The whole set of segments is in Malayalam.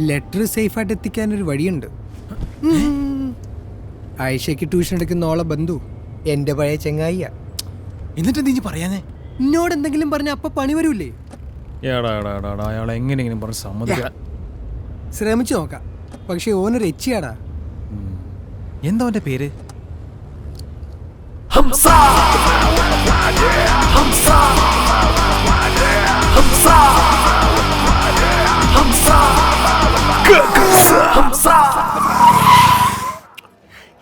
ലെറ്റർ സേഫായിട്ട് എത്തിക്കാൻ ഒരു വഴിയുണ്ട്. ആയിഷയ്ക്ക് ട്യൂഷൻ എടുക്കുന്ന ഓളെ ബന്ധു എൻ്റെ പഴയ ചെങ്ങായിയാ. എന്നിട്ട് നീ പറയാനേ? എന്നോട് എന്തെങ്കിലും പറഞ്ഞ അപ്പൊ പണി വരൂലേ? അയാൾ എങ്ങനെയെങ്കിലും പറഞ്ഞ് സമ്മതിക്കാൻ ശ്രമിച്ചു നോക്കാം. പക്ഷെ ഓനൊരു എച്ചിയാടാ. എന്താ അവന്റെ പേര്?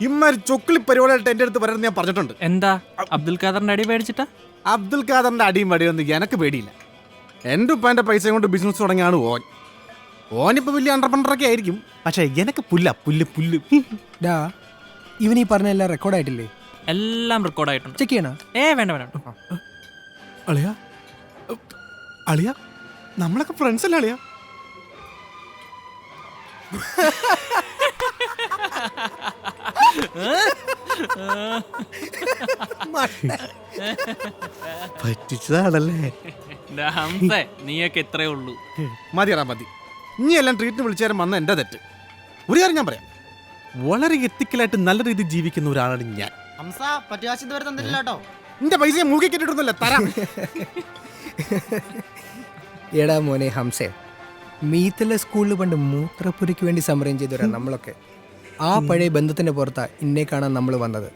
ഇമ്മാരി ചൊക്കിളി പരിപാടിയായിട്ട് എൻ്റെ അടുത്ത് വരണം ഞാൻ പറഞ്ഞിട്ടുണ്ട്. എന്താ അബ്ദുൽ ഖാദറിന്റെ അടി പേടിച്ചിട്ടാ? അബ്ദുൽ ഖാദറിന്റെ അടിയും വടിയൊന്നും എനിക്ക് പേടിയില്ല. എൻ്റെ ഉപ്പാൻ്റെ പൈസ കൊണ്ട് ബിസിനസ് തുടങ്ങിയാണ് ഓനിപ്പോൾ വലിയ അണ്ടർപണ്ടറൊക്കെ ആയിരിക്കും. പക്ഷേ എനിക്ക് പുല്ല്. ഡാ, ഇവൻ ഈ പറഞ്ഞ എല്ലാം റെക്കോർഡായിട്ടില്ലേ? എല്ലാം റെക്കോർഡായിട്ടുണ്ട്. ചെക്ക് ചെയ്യണോ? വേണ്ട. അളിയ നമ്മളൊക്കെ ഫ്രണ്ട്സ് അല്ലേ അളിയ? പറ്റിച്ചതാണല്ലേ. നീയൊക്കെ എത്രയേ ഉള്ളൂ. മതി. ഇനി എല്ലാം ട്രീറ്റിന് വിളിച്ചാലും വന്ന എൻ്റെ തെറ്റ്. ഒരു കാര്യം ഞാൻ പറയാം, വളരെ എത്തിക്കലായിട്ട് നല്ല രീതിയിൽ ജീവിക്കുന്ന ഒരാളാണ് ഞാൻ. എന്റെ പൈസ മൂക്കി കെട്ടിട്ടൊന്നുമില്ല, തരാം. എടാ മോനെ ഹംസേ, മീത്തല സ്കൂളിൽ പണ്ട് മൂത്രപ്പുരയ്ക്ക് വേണ്ടി സമരം ചെയ്തവരാ നമ്മളൊക്കെ. ആ പഴയ ബന്ധത്തിന്റെ പുറത്താ ഇന്നെ കാണാൻ നമ്മൾ വന്നത്.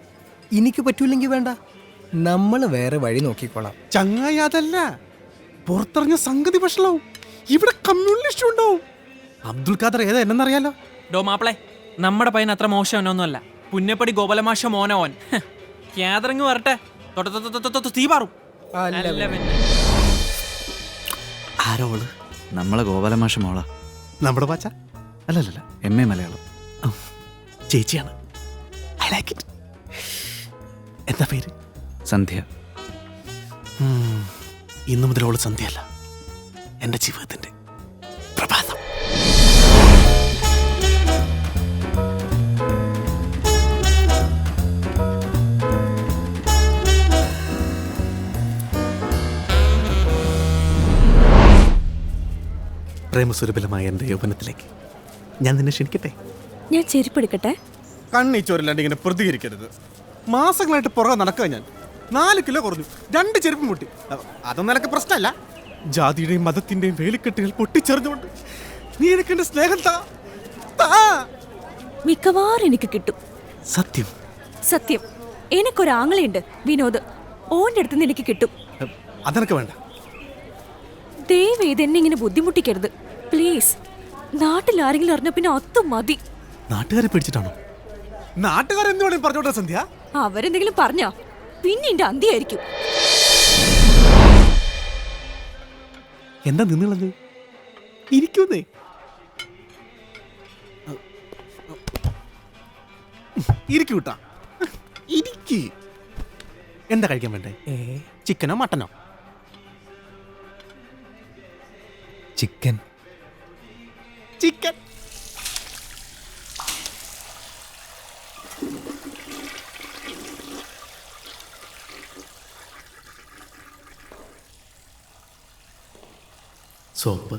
എനിക്ക് പറ്റൂലെങ്കിൽ വേണ്ട, നമ്മൾ വേറെ വഴി നോക്കിക്കോളാം. ചങ്ങായി അതല്ല, പുറത്തിറങ്ങിയ സംഗതി വഷളാവും. ഇവിടെ കമ്മ്യൂണിസ്റ്റ് ഉണ്ടാവും. അബ്ദുൽ ഖാദർ ഏതാ എന്നറിയാലോ? ഡോ മാപ്പിളെ, നമ്മുടെ പയ്യൻ അത്ര മോശമൊന്നുമല്ല. പുന്നപ്പടി ഗോപാലമാഷ മോനോൻ ക്യാതറിങ് വരട്ടെ. തീ പാറും. ആരോള്? നമ്മളെ ഗോപാലമാഷ മോള. നമ്മുടെ പാച്ച അല്ലല്ല, MA മലയാളം. ചേച്ചിയാണ്. I like it. എന്താ പേര്? സന്ധ്യ. ഇന്നു മുതൽ അവള് സന്ധ്യയല്ല, എൻ്റെ ജീവിതത്തിന്റെ പ്രഭാതം. പ്രേമസുരഭിലമായ എൻ്റെ യൗവനത്തിലേക്ക് ഞാൻ നിന്നെ ക്ഷണിക്കട്ടെ? ഞാൻ ചെരുപ്പെടുക്കട്ടെ? കണ്ണീച്ചോരില്ലാണ്ട് ഇങ്ങനെ പ്രതികരിക്കരുത്. മാസങ്ങളായിട്ട് പുറകെ നടക്കുക ഞാൻ. 4 കിലോ കുറഞ്ഞു, 2 ചെരുപ്പ് പൊട്ടി. അതൊന്നും നിനക്ക് പ്രശ്നമല്ല. ജാതിയുടെയും മതത്തിന്റെയും വേലിക്കെട്ടുകൾ പൊട്ടിച്ചെറിഞ്ഞുകൊണ്ട് നീ എനിക്ക് എന്റെ സ്നേഹം താ. മിക്കവാറും എനിക്ക് കിട്ടും. സത്യം എനിക്കൊരാങ്ങളയുണ്ട്, വിനോദ്. ഓന്റെ അടുത്ത് എനിക്ക് കിട്ടും. അതെനക്ക് വേണ്ട. ദയവ് ഇതെന്നെ ഇങ്ങനെ ബുദ്ധിമുട്ടിക്കരുത് പ്ലീസ്. നാട്ടിൽ ആരെങ്കിലും അറിഞ്ഞ പിന്നെ ഒത്തും മതി. നാട്ടുകാരെ പിടിച്ചിട്ടാണോ? നാട്ടുകാരെന്ത് വേണേ പറഞ്ഞോട്ടെ സന്ധ്യ. അവരെന്തെങ്കിലും പറഞ്ഞാ പിന്നെ എന്റെ അന്ത്യായിരിക്കും. എന്താ നിന്നുള്ളത്? ഇരിക്കുന്നേ. ഇരിക്കൂട്ടാ, ഇരിക്ക്. എന്താ കഴിക്കാൻ വേണ്ടേ? ചിക്കനോ മട്ടനോ? ചിക്കൻ. സോപ്പ്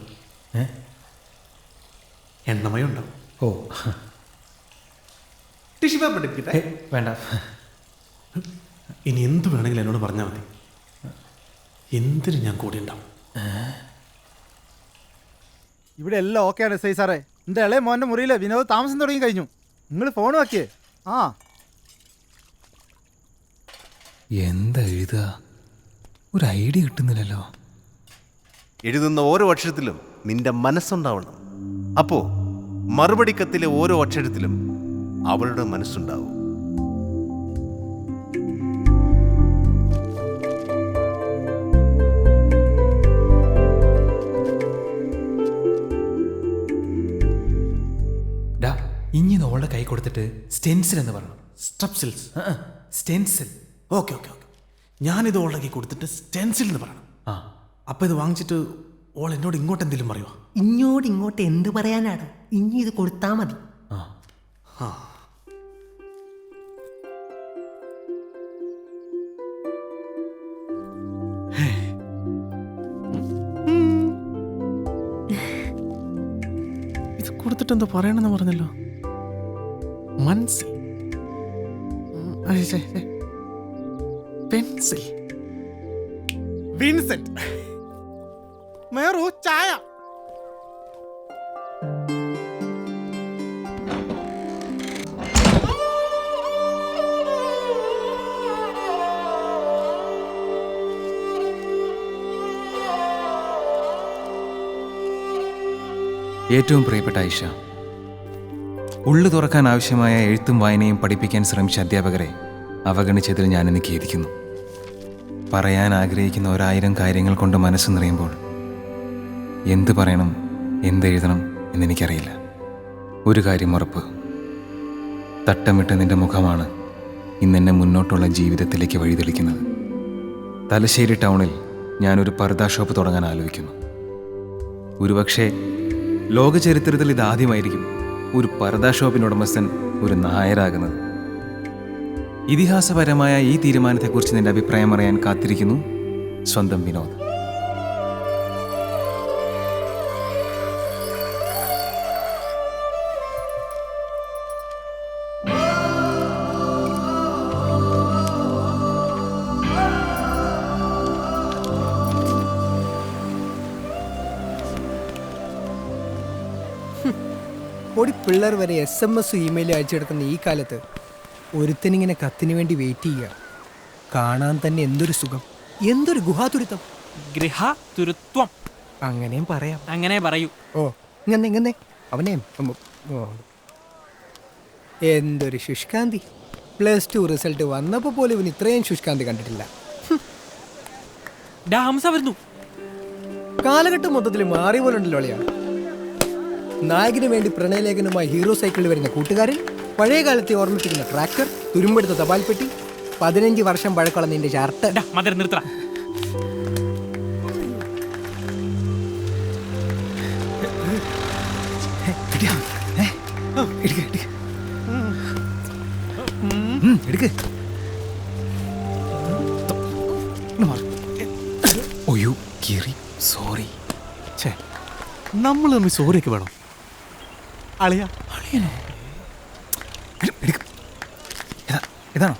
എണ്ണമയുണ്ടോ? ഓ, ടിഷ്യൂ പേപ്പർ ഇട്ടിട്ടെ? വേണ്ട. ഇനി എന്ത് വേണമെങ്കിലും എന്നോട് പറഞ്ഞാൽ മതി. എന്തിനും ഞാൻ കൂടെ ഉണ്ടാവും. ഇവിടെ എല്ലാം ഓക്കെയാണ് എസ് ഐ സാറേ. എൻ്റെ ഇളയ മോൻ്റെ മുറിയിൽ വിനോദ് താമസം തുടങ്ങി കഴിഞ്ഞു. നിങ്ങൾ ഫോൺ വെക്കേ. എന്താ എഴുതുക? ഒരു ഐഡിയ കിട്ടുന്നില്ലല്ലോ. എഴുതുന്ന ഓരോ അക്ഷരത്തിലും നിന്റെ മനസ്സുണ്ടാവണം. അപ്പോ മറുപടി കത്തിലെ ഓരോ അക്ഷരത്തിലും അവളുടെ മനസ്സുണ്ടാവും. ഇനി അവളുടെ കൈ കൊടുത്തിട്ട് സ്റ്റെൻസിൽ എന്ന് പറയണം. സ്റ്റെപ്സിൽസ്. സ്റ്റെൻസിൽ. ഓക്കെ. ഞാനിത് ഓളാക്കി കൊടുത്തിട്ട് സ്റ്റെൻസിൽ എന്ന് പറയണം. അപ്പം ഇത് വാങ്ങിച്ചിട്ട് ഓൾ എന്നോട് ഇങ്ങോട്ട് എന്തെങ്കിലും പറയുമോ? ഇങ്ങോട്ട് എന്ത് പറയാനാണ്? ഇനി ഇത് കൊടുത്താൽ മതി. ഇത് കൊടുത്തിട്ട് എന്താ പറയണെന്ന് പറഞ്ഞല്ലോ. മനസ്സിൽ പെൻസിൽ. വിൻസെന്റ്. മേറു ചായ. ഏറ്റവും പ്രിയപ്പെട്ട ആയിഷ, ഉള്ളു തുറക്കാൻ ആവശ്യമായ എഴുത്തും വായനയും പഠിപ്പിക്കാൻ ശ്രമിച്ച അധ്യാപകരെ അവഗണിച്ചതിൽ ഞാനിന്ന് ഖേദിക്കുന്നു. പറയാൻ ആഗ്രഹിക്കുന്ന 1000 കാര്യങ്ങൾ കൊണ്ട് മനസ്സ് നിറയുമ്പോൾ എന്ത് പറയണം, എന്തെഴുതണം എന്നെനിക്കറിയില്ല. ഒരു കാര്യം ഉറപ്പ്, തട്ടമിട്ട നിന്റെ മുഖമാണ് ഇന്നെന്നെ മുന്നോട്ടുള്ള ജീവിതത്തിലേക്ക് വഴിതെളിക്കുന്നത്. തലശ്ശേരി ടൗണിൽ ഞാനൊരു പർദാ ഷോപ്പ് തുടങ്ങാൻ ആലോചിക്കുന്നു. ഒരുപക്ഷെ ലോക ചരിത്രത്തിൽ ഇതാദ്യമായിരിക്കും ഒരു പർദാ ഷോപ്പിന് ഉടമസ്ഥൻ ഒരു നായരാകുന്നത്. ഇതിഹാസപരമായ ഈ തീരുമാനത്തെക്കുറിച്ച് നിന്റെ അഭിപ്രായം അറിയാൻ കാത്തിരിക്കുന്നു. സ്വന്തം വിനോദ്. ഒരു പിള്ളേർ വരെ SMS ഇമെയിൽ അയച്ചെടുക്കുന്ന ഈ കാലത്ത് ഒരുത്തനിങ്ങനെ കത്തിന് വേണ്ടി വെയിറ്റ് ചെയ്യുക കാണാൻ തന്നെ എന്തൊരു സുഖം, എന്തൊരു ഗുഹാതുരിതം. ഗൃഹതുരുത്വം അങ്ങനെയും പറയാം. അങ്ങനെ പറയൂ. ഓ ഇങ്ങനെ അവനെ എന്തൊരു ശുഷ്കാന്തി. +2 റിസൾട്ട് വന്നപ്പോൾ പോലും ഇവന് ഇത്രയും ശുഷ്കാന്തി കണ്ടിട്ടില്ല. ഹംസ വരുന്നു. കാലഘട്ടം മൊത്തത്തിൽ മാറി പോലുണ്ടല്ലോ അളിയാ. നായകന് വേണ്ടി പ്രണയലേഖനവുമായി ഹീറോ സൈക്കിളിൽ വരുന്ന കൂട്ടുകാരൻ, പഴയ കാലത്തെ ഓർമ്മിപ്പിക്കുന്ന ട്രാക്ടർ, തുരുമ്പെടുത്ത തപാൽപ്പെട്ടി, 15 വർഷം പഴക്കമുള്ള നിന്റെ ഷർട്ട്. മദർ നിർത്തറ. സോറി. നമ്മൾ തമ്മിൽ സോറിയൊക്കെ വേണം അളിയാ. ഇതാണോ?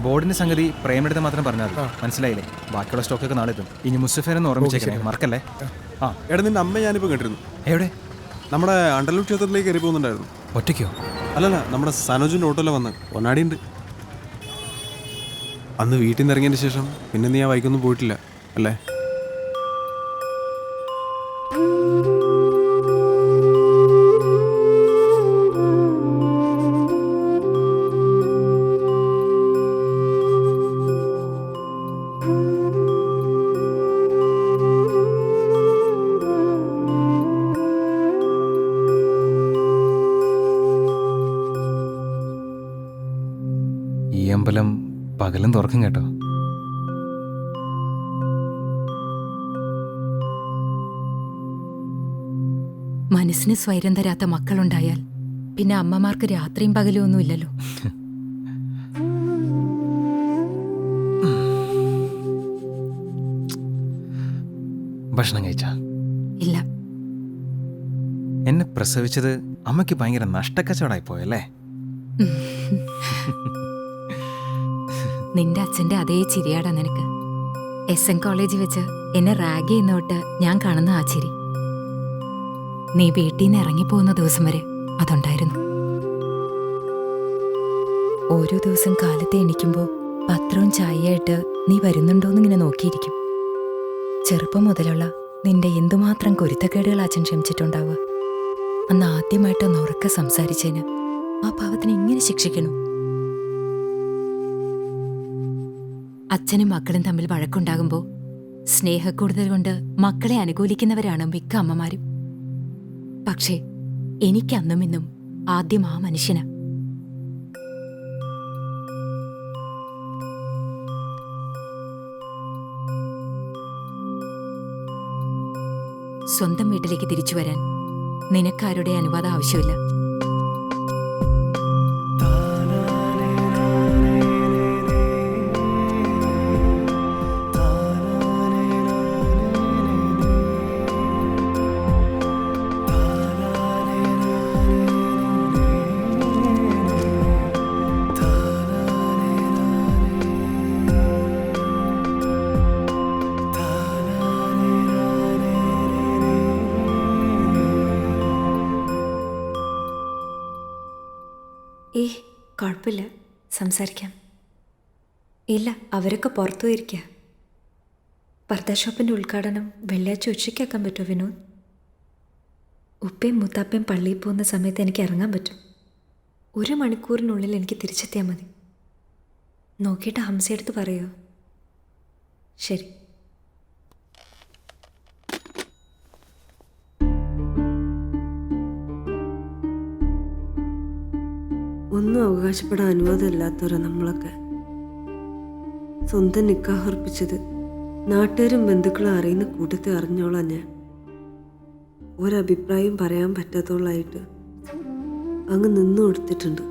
ബോർഡിന്റെ സംഗതി പ്രേമെടുത്ത് മാത്രം പറഞ്ഞാൽ മതി. മനസ്സിലായില്ലേ? ബാക്കിയുള്ള സ്റ്റോക്കൊക്കെ നാളെ എത്തും. ഇനി മുസ്തഫേനെന്ന് ഓർമ്മിച്ചേക്കണേ, മറക്കല്ലേ. ആ എടാ, നിന്റെ അമ്മ ഞാനിപ്പോൾ കേട്ടിരുന്നു. എവിടെ? നമ്മുടെ അണ്ടലൂർ ക്ഷേത്രത്തിലേക്ക് കയറി പോകുന്നുണ്ടായിരുന്നു. ഒറ്റയ്ക്കോ? അല്ലല്ല, നമ്മുടെ സനോജിൻ്റെ ഓട്ടോയിലാണ് വന്ന്. പൊന്നാടിയുണ്ട്. അന്ന് വീട്ടിൽ നിന്ന് ഇറങ്ങിയതിന് ശേഷം പിന്നെ നീ ആ വൈക്കൊന്നും പോയിട്ടില്ല അല്ലേ? ഈ അമ്പലം പകലും തുറക്കും കേട്ടോ. മനസ്സിന് സ്വൈരം തരാത്ത മക്കളുണ്ടായാൽ പിന്നെ അമ്മമാർക്ക് രാത്രിയും പകലും ഒന്നും ഇല്ലല്ലോ. ഭക്ഷണം കഴിച്ചാ? ഇല്ല. എന്നെ പ്രസവിച്ചത് അമ്മയ്ക്ക് ഭയങ്കര നഷ്ടക്കച്ചവടമായി പോയല്ലേ? നിന്റെ അച്ഛന്റെ അതേ ചിരിയാടാ നിനക്ക്. SN കോളേജിൽ വെച്ച് എന്നെ റാഗ് ചെയ്യുന്നോട്ട് ഞാൻ കാണുന്ന ആ ചിരി നീ വീട്ടിൽ നിന്ന് ഇറങ്ങിപ്പോകുന്ന ദിവസം വരെ അതുണ്ടായിരുന്നു. ഓരോ ദിവസം കാലത്തെ എണീക്കുമ്പോൾ പത്രവും ചായയായിട്ട് നീ വരുന്നുണ്ടോന്നിങ്ങനെ നോക്കിയിരിക്കും. ചെറുപ്പം മുതലുള്ള നിന്റെ എന്തുമാത്രം കുരുത്തക്കേടുകൾ അച്ഛൻ ക്ഷമിച്ചിട്ടുണ്ടാവുക. അന്ന് ആദ്യമായിട്ടൊന്ന് ഉറക്കെ സംസാരിച്ചതിന് ആ പാവത്തിന് ഇങ്ങനെ ശിക്ഷിക്കണു. അച്ഛനും മക്കളും തമ്മിൽ വഴക്കുണ്ടാകുമ്പോൾ സ്നേഹക്കൂടുതൽ കൊണ്ട് മക്കളെ അനുകൂലിക്കുന്നവരാണ് മിക്ക അമ്മമാരും. പക്ഷേ എനിക്കന്നും ഇന്നും ആദ്യം ആ മനുഷ്യന്. സ്വന്തം വീട്ടിലേക്ക് തിരിച്ചു വരാൻ നിനക്കാരുടെ അനുവാദം ആവശ്യമില്ല. കുഴപ്പമില്ല, സംസാരിക്കാം. ഇല്ല, അവരൊക്കെ പുറത്തു പോയിരിക്കുക. പർദ്ദ ഷോപ്പിൻ്റെ ഉദ്ഘാടനം വെള്ളിയാഴ്ച ഉച്ചയ്ക്കാക്കാൻ പറ്റുമോ വിനോദ്? ഉപ്പയും മുത്താപ്പയും പള്ളിയിൽ പോകുന്ന സമയത്ത് എനിക്ക് ഇറങ്ങാൻ പറ്റും. 1 മണിക്കൂറിനുള്ളിൽ എനിക്ക് തിരിച്ചെത്തിയാൽ മതി. നോക്കിയിട്ട് ഹംസയെടുത്ത് പറയുമോ? ശരി. ഒന്നും അവകാശപ്പെടാൻ അനുവാദമില്ലാത്തവരാ നമ്മളൊക്കെ. സ്വന്തം നിക്കാഹ് ഉറപ്പിച്ചത് നാട്ടുകാരും ബന്ധുക്കളും അറിയുന്ന കൂട്ടത്തെ അറിഞ്ഞോളാം ഞാൻ. ഒരഭിപ്രായം പറയാൻ പറ്റാത്തോളായിട്ട് അങ്ങ് നിന്നു കൊടുത്തിട്ടുണ്ട്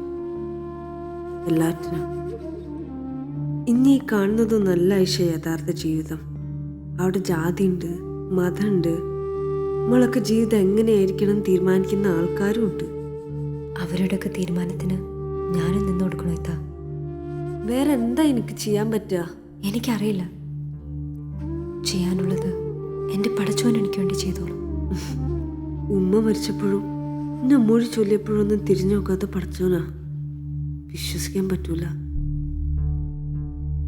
എല്ലാറ്റിനും. ഇനി ഈ കാണുന്നതൊന്നല്ല ഐഷ യഥാർത്ഥ ജീവിതം. അവിടെ ജാതിയുണ്ട്, മതമുണ്ട്. നമ്മളൊക്കെ ജീവിതം എങ്ങനെയായിരിക്കണം തീരുമാനിക്കുന്ന ആൾക്കാരും ഉണ്ട്. അവരുടെയൊക്കെ തീരുമാനത്തിന് ഞാനും നിന്ന് കൊടുക്കണോ എത്താ? വേറെ എന്താ എനിക്ക് ചെയ്യാൻ പറ്റുക? എനിക്കറിയില്ല. ചെയ്യാനുള്ളത് എൻ്റെ പടച്ചോൻ എനിക്ക് വേണ്ടി ചെയ്തോളൂ. ഉമ്മ മരിച്ചപ്പോഴും എന്നെ മൊഴി ചൊല്ലിയപ്പോഴൊന്നും തിരിഞ്ഞു നോക്കാത്ത പടച്ചോനാ. വിശ്വസിക്കാൻ പറ്റൂല.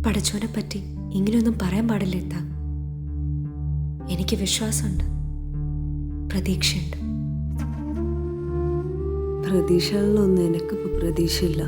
പടച്ചോനെ പറ്റി ഇങ്ങനെയൊന്നും പറയാൻ പാടില്ല എത്താ. എനിക്ക് വിശ്വാസമുണ്ട്, പ്രതീക്ഷയുണ്ട്. പ്രതീക്ഷകളിലൊന്നും എനിക്കിപ്പോൾ പ്രതീക്ഷയില്ല.